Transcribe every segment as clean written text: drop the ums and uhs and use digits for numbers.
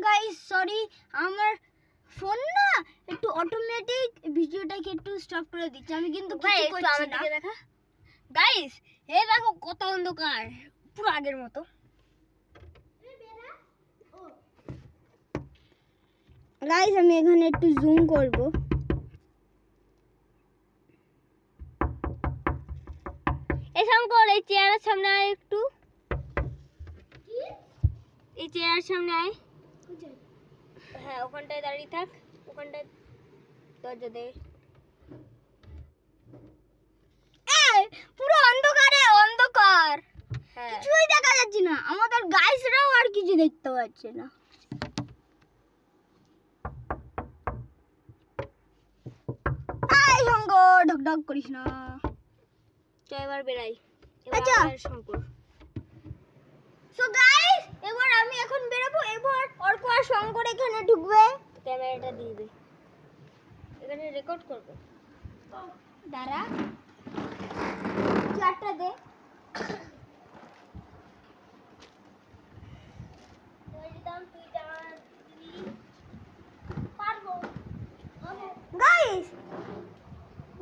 Guys sorry, আমার phone না একটু অটোমেটিক ভিডিওটাকে একটু স্টপ করে দিচ্ছে। আমি কিন্তু কিছু করছি না। দেখা গাইস, এই দেখো কত অন্ধকার, পুরো আগের মতো। গাইস আমি এখানে একটু জুম করব। এই শঙ্কর, এই চেয়ারের সামনে আয় একটু। এই চেয়ারের সামনে আয়। হ্যাঁ, ওখানটায় দাঁড়িয়ে থাক, ওখানটায় দরজা দে। পুরো অন্ধকারে অন্ধকার, কিছুই দেখা যাচ্ছে না। আমাদের গাইসরাও আর কিছু দেখতে পাচ্ছে না। এই শঙ্কর, ঢকঢক করিস না। চল এবার বেরাই। আচ্ছা শঙ্কর, সো গাইস এবার আমি এখন বেরাবো। এবার অর্ক আর শঙ্কর এখানে ঢুকবে, ক্যামেরাটা দিয়ে দে, এখানে রেকর্ড করব। দাঁড়া, চারটা দে। গাইস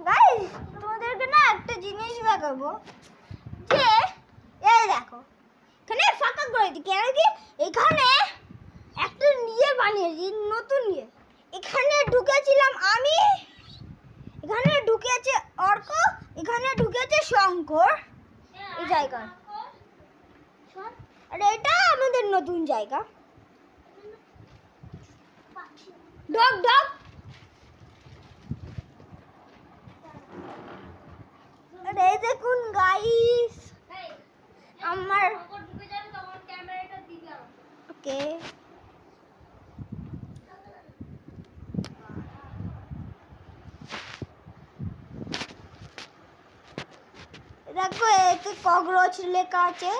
গাইস তোমাদেরকে না একটা জিনিস দেখাবো, যে এই দেখো এখানে ফাঁকা করে দিই কেন কি এখানে একটা নিয়ে বানিয়েছি, নতুন নিয়ে। এখানে ঢুকেছিলাম আমি, এখানে ঢুকেছে অর্ক, এখানে ঢুকেছে শঙ্কর এই জায়গা। আর এটা আমাদের নতুন জায়গা। ডগ ডগ, আরে দেখুন গাইস আমার, ওকে দেখো এতে ককরোচ লেখা আছে,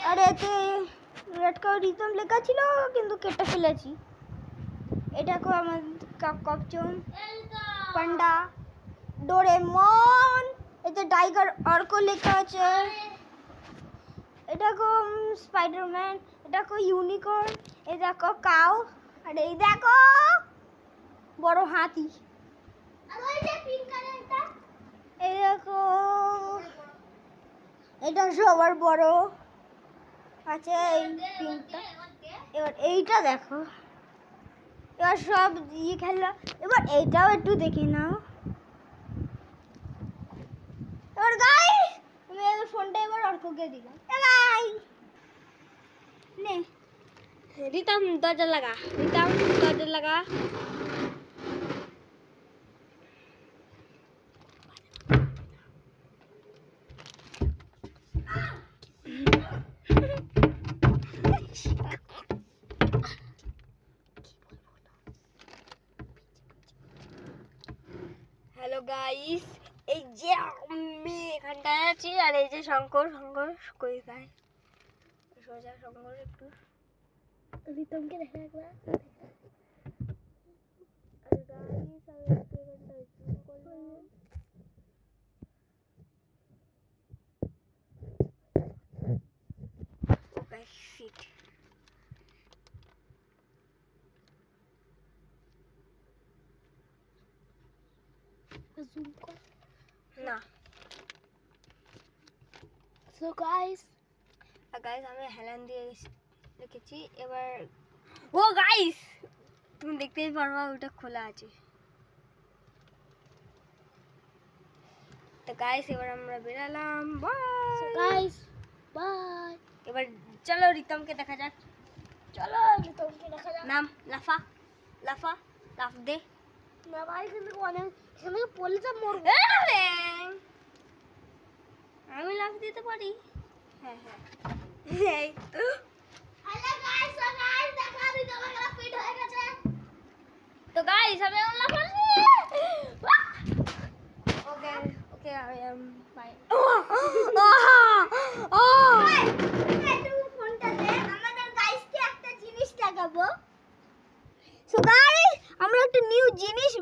আর এতে রেড কালার রিদম লেখা ছিল কিন্তু কেটে ফেলেছি। এটাকে আমার ককচম, পান্ডা, ডোরেমন, এতে টাইগার অর্ক লেখা আছে। এটা কো স্পাইডারম্যান, এটা কো ইউনিকর্ন, এই দেখো কাউ, আর এই দেখো বড় হাতি। আর ওই যে পিঙ্ক কালারটা, এই দেখো এটা সবার বড় আছে এই পিঙ্কটা। এবার এইটা দেখো, এবার সব দিয়ে খেলা। এবার এইটাও একটু দেখে নাও। এবার গাইস আমি এই ফোনটা এবার অর্ককে দিলাম। এলাই নে রিতম দরজা লাগা, রিতম দরজা লাগা। হ্যালো গাইস, এই যে আমি এখানটায় আছি, আর এই যে শঙ্কর, শঙ্কর কই যায় সোজা। শঙ্কর একটু রিতমকে দেখা একবার। আর গাইস আমি একটু এখানটায় জুম করলাম। ওকে শিট, জুম কর না। সো গাইস আমি হেলান দিয়ে রেখেছি। এবার ও গাইস তুমি দেখতেই পারবা ওটা খোলা আছে। তো গাইস এবার আমরা বেরালাম, বাই গাইস, বাই। এবার চলো রিতমকে দেখা যাক, চলো রিতমকে দেখা যাক। নাম লাফা, লাফা লাফ দে না ভাই, কিন্তু অনেক এখানে পড়লে তো মরবো। আমি লাফ দিতে পারি, হ্যাঁ হ্যাঁ। হ্যালো গাইস, দেখা রিতম একটা ফিট হয়ে গেছে। তো গাইস আমি লাফাচ্ছি। ওকে ওকে আই এম ফাইন। তুমি ফোনটা দে, আমাদের গাইসকে একটা জিনিস দেখাবো। সো গাইস আমরা একটা নিউ জিনিস